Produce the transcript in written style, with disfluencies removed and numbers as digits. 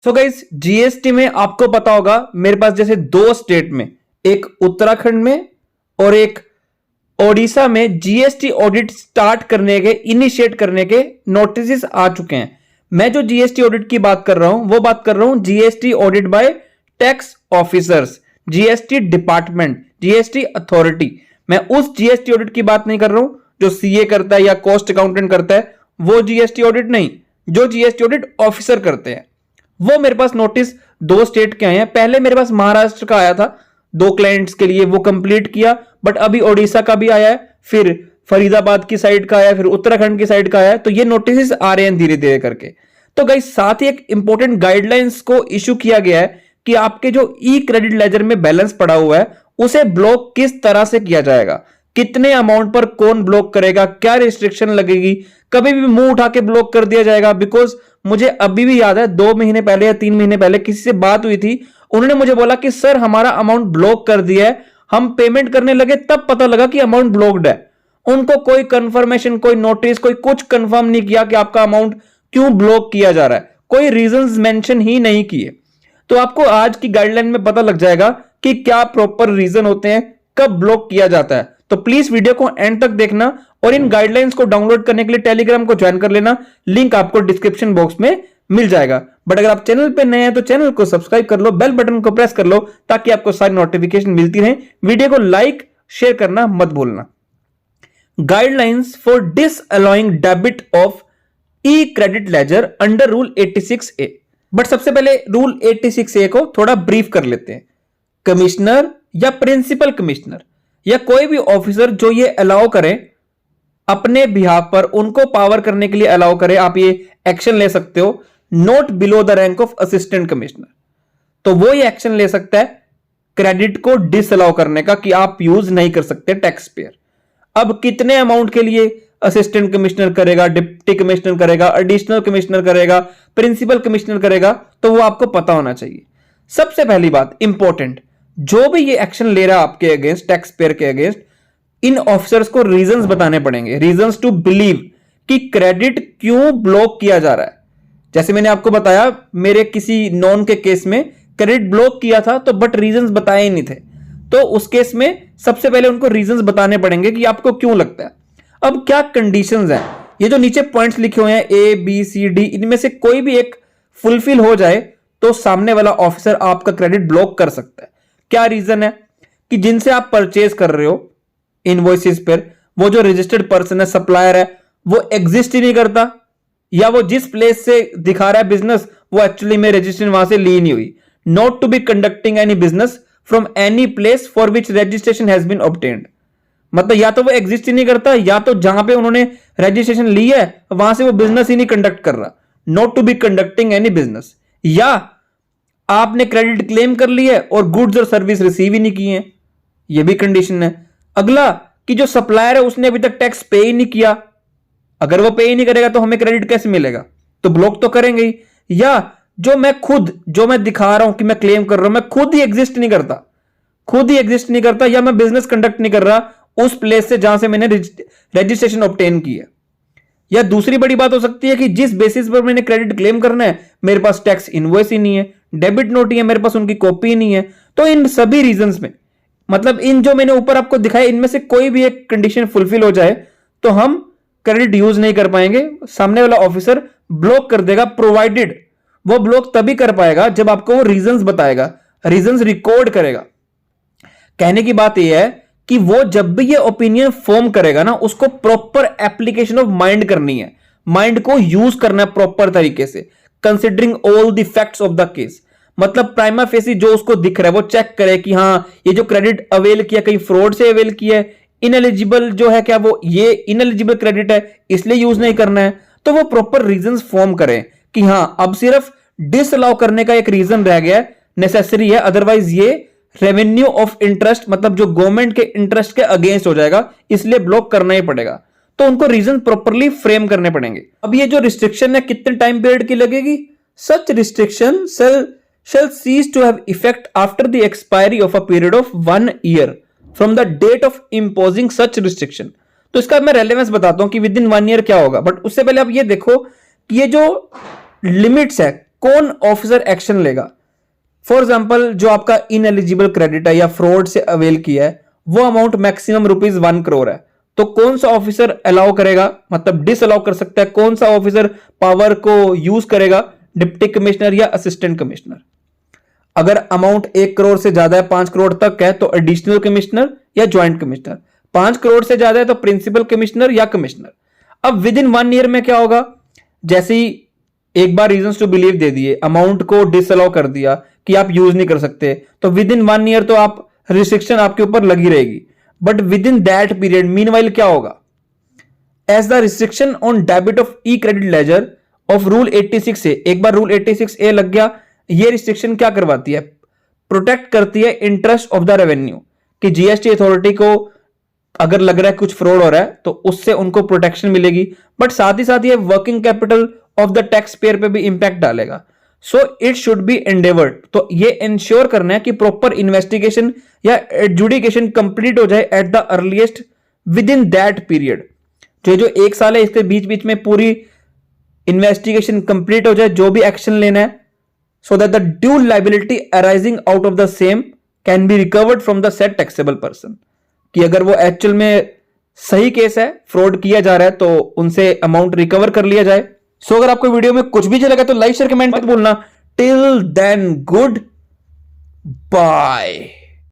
So guys, GST में आपको पता होगा मेरे पास जैसे दो स्टेट में, एक उत्तराखंड में और एक ओडिशा में जीएसटी ऑडिट स्टार्ट करने के, इनिशिएट करने के नोटिस आ चुके हैं। मैं जो जीएसटी ऑडिट की बात कर रहा हूं वो बात कर रहा हूं GST audit bye tax officers, GST department, GST authority. मैं उस जीएसटी ऑडिट की बात नहीं कर रहा हूं जो सीए करता है या कॉस्ट अकाउंटेंट करता है, वो जीएसटी ऑडिट नहीं, जो जीएसटी ऑडिट ऑफिसर करते हैं। वो मेरे पास नोटिस दो स्टेट के आए हैं। पहले मेरे पास महाराष्ट्र का आया था 2 क्लाइंट्स के लिए, वो कंप्लीट किया, बट अभी ओडिशा का भी आया है, फिर फरीदाबाद की साइड का आया, फिर उत्तराखंड की साइड का आया है। तो ये नोटिस आ रहे हैं धीरे धीरे करके। तो गाइस, साथ ही एक इंपॉर्टेंट गाइडलाइंस को इशू किया गया है कि आपके जो ई क्रेडिट लेजर में बैलेंस पड़ा हुआ है उसे ब्लॉक किस तरह से किया जाएगा, कितने अमाउंट पर कौन ब्लॉक करेगा, क्या रिस्ट्रिक्शन लगेगी, कभी भी मुंह उठा के ब्लॉक कर दिया जाएगा। बिकॉज मुझे अभी भी याद है 2 महीने पहले या 3 महीने पहले किसी से बात हुई थी, उन्होंने मुझे बोला कि सर हमारा अमाउंट ब्लॉक कर दिया है, हम पेमेंट करने लगे तब पता लगा कि अमाउंट ब्लॉक्ड है। उनको कोई कंफर्मेशन, कोई नोटिस, कोई कुछ कंफर्म नहीं किया कि आपका अमाउंट क्यों ब्लॉक किया जा रहा है, कोई रीजंस मेंशन ही नहीं किए। तो आपको आज की गाइडलाइन में पता लग जाएगा कि क्या प्रॉपर रीजन होते हैं, कब ब्लॉक किया जाता है। तो प्लीज वीडियो को एंड तक देखना और इन गाइडलाइंस को डाउनलोड करने के लिए टेलीग्राम को ज्वाइन कर लेना, लिंक आपको डिस्क्रिप्शन बॉक्स में मिल जाएगा। बट अगर आप चैनल पे नए हैं तो चैनल को सब्सक्राइब कर लो, बेल बटन को प्रेस कर लो ताकि आपको सारी नोटिफिकेशन मिलती रहे। वीडियो को लाइक शेयर करना मत भूलना। Guidelines for disallowing debit of e credit ledger under rule 86A। But सबसे पहले रूल 86A को थोड़ा ब्रीफ कर लेते हैं। कमिश्नर या प्रिंसिपल कमिश्नर या कोई भी ऑफिसर जो ये अलाउ करे अपने बिहाफ पर, उनको पावर करने के लिए अलाउ करे, आप ये एक्शन ले सकते हो not below the rank of assistant commissioner. तो वो ये एक्शन ले सकता है क्रेडिट को डिसअलाउ करने का कि आप यूज नहीं कर सकते टैक्स पेयर। अब कितने अमाउंट के लिए असिस्टेंट कमिश्नर करेगा, डिप्टी कमिश्नर करेगा, एडिशनल कमिश्नर करेगा, प्रिंसिपल कमिश्नर करेगा, तो वो आपको पता होना चाहिए। सबसे पहली बात इंपॉर्टेंट, जो भी ये एक्शन ले रहा है आपके अगेंस्ट, टैक्स पेयर के अगेंस्ट, इन ऑफिसर्स को रीजंस बताने पड़ेंगे, रीजंस टू बिलीव कि क्रेडिट क्यों ब्लॉक किया जा रहा है। जैसे मैंने आपको बताया मेरे किसी नॉन के केस में क्रेडिट ब्लॉक किया था, तो बट रीजंस बताए ही नहीं थे। तो उस केस में सबसे पहले उनको रीजंस बताने पड़ेंगे कि आपको क्यों लगता है। अब क्या कंडीशंस हैं, ये जो नीचे पॉइंट्स लिखे हुए हैं A B C D, इनमें से कोई भी एक फुलफिल हो जाए तो सामने वाला ऑफिसर आपका क्रेडिट ब्लॉक कर सकता है। क्या रीजन है कि जिनसे आप परचेज कर रहे हो इनवॉइसेस पर, वो जो रजिस्टर्ड पर्सन है, सप्लायर है, वो एग्जिस्ट ही नहीं करता, या वो जिस प्लेस से दिखा रहा है बिजनेस वो एक्चुअली में रजिस्ट्रेशन वहां से ली नहीं हुई। Not to be conducting any business from any place for which registration has been obtained. मतलब या तो वो एग्जिस्ट ही नहीं करता, या तो जहां पे उन्होंने रजिस्ट्रेशन ली है वहां से वो बिजनेस ही नहीं कंडक्ट कर रहा। Not to be conducting any business, या आपने क्रेडिट क्लेम कर लिया है और गुड्स और सर्विस रिसीव ही नहीं किए हैं, ये भी कंडीशन है। अगला कि जो सप्लायर है उसने अभी तक टैक्स पे ही नहीं किया, अगर वो पे ही नहीं करेगा तो हमें क्रेडिट कैसे मिलेगा, तो ब्लॉक तो करेंगे ही। या जो मैं दिखा रहा हूं कि मैं क्लेम कर रहा हूं, मैं खुद ही एग्जिस्ट नहीं करता, या मैं बिजनेस कंडक्ट नहीं कर रहा उस प्लेस से जहां से मैंने रजिस्ट्रेशन ऑब्टेन की है। या दूसरी बड़ी बात हो सकती है कि जिस बेसिस पर मैंने क्रेडिट क्लेम करना है मेरे पास टैक्स इनवॉइस ही नहीं है, डेबिट नोट ही है मेरे पास, उनकी कॉपी ही नहीं है। तो इन सभी रीजंस में, मतलब इन जो मैंने ऊपर आपको दिखाया, इनमें से कोई भी एक कंडीशन फुलफिल हो जाए तो हम क्रेडिट यूज नहीं कर पाएंगे, सामने वाला ऑफिसर ब्लॉक कर देगा। प्रोवाइडेड वो ब्लॉक तभी कर पाएगा जब आपको वो रीजंस बताएगा, रीजंस रिकॉर्ड करेगा। कहने की बात यह है कि वो जब भी ये ओपिनियन फॉर्म करेगा ना, उसको प्रॉपर एप्लीकेशन ऑफ माइंड करनी है, माइंड को यूज करना है प्रॉपर तरीके से, considering all the facts of the case. मतलब प्राइमा फेसी जो उसको दिख रहा है वो चेक करे कि हाँ ये जो क्रेडिट अवेल किया कहीं फ्रॉड से अवेल किया है, इनएलिजिबल जो है क्या वो ये इनएलिजिबल क्रेडिट है इसलिए यूज नहीं करना है। तो वो प्रॉपर रीजंस फॉर्म करें कि हाँ अब सिर्फ डिसअलाउ करने का एक रीजन रह गया है, नेसेसरी है, अदरवाइज ये रेवेन्यू ऑफ इंटरेस्ट, मतलब जो गवर्नमेंट के इंटरेस्ट के अगेंस्ट हो जाएगा, इसलिए ब्लॉक करना ही पड़ेगा। तो उनको रीजन प्रॉपरली फ्रेम करने पड़ेंगे। अब ये जो रिस्ट्रिक्शन है कितने टाइम पीरियड की लगेगी? सच restriction shall cease to have effect after the expiry of a period of 1 year from the date of imposing such restriction। तो इसका मैं रेलेवेंस बताता हूं कि विद इन 1 ईयर क्या होगा, बट उससे पहले आप ये देखो कि ये जो लिमिट्स है कौन ऑफिसर एक्शन लेगा। फॉर एग्जाम्पल जो आपका इनएलिजिबल क्रेडिट है या फ्रॉड से अवेल किया है वो अमाउंट मैक्सिमम ₹1 करोड़ है, तो कौन सा ऑफिसर अलाउ करेगा, मतलब डिस अलाउ कर सकता है, कौन सा ऑफिसर पावर को यूज करेगा, डिप्टी कमिश्नर या असिस्टेंट कमिश्नर। अगर अमाउंट 1 करोड़ से ज्यादा है, 5 करोड़ तक है, तो एडिशनल कमिश्नर या ज्वाइंट कमिश्नर। 5 करोड़ से ज्यादा है तो प्रिंसिपल कमिश्नर या कमिश्नर। अब विद इन 1 ईयर में क्या होगा, जैसे ही एक बार रीजंस टू बिलीव दे दिए, अमाउंट को डिसअलाउ कर दिया कि आप यूज नहीं कर सकते, तो विद इन 1 ईयर तो आप रिस्ट्रिक्शन आपके ऊपर लगी रहेगी। But within that period meanwhile क्या होगा, as the restriction on debit of e credit ledger of rule 86 A, एक बार रूल 86 ए लग गया, ये रिस्ट्रिक्शन क्या करवाती है, प्रोटेक्ट करती है इंटरेस्ट ऑफ द रेवेन्यू, कि जीएसटी अथॉरिटी को अगर लग रहा है कुछ फ्रॉड हो रहा है तो उससे उनको प्रोटेक्शन मिलेगी, बट साथ ही साथ ये working capital of the tax payer पे भी इंपैक्ट डालेगा। सो इट शुड बी एंडेवर्ड, तो ये इंश्योर करना है कि प्रॉपर इन्वेस्टिगेशन या एडजुडिकेशन कंप्लीट हो जाए at the earliest with in that period. जो 1 साल है इसके बीच बीच में पूरी इन्वेस्टिगेशन कंप्लीट हो जाए, जो भी एक्शन लेना है, so that the due liability arising out of the same can be recovered from the said taxable person, कि अगर वो एक्चुअल में सही केस है, फ्रॉड किया जा रहा है, तो उनसे अमाउंट रिकवर कर लिया जाए। सो अगर आपको वीडियो में कुछ भी अच्छा लगा तो लाइक शेयर कमेंट मत भूलना। Till then good bye.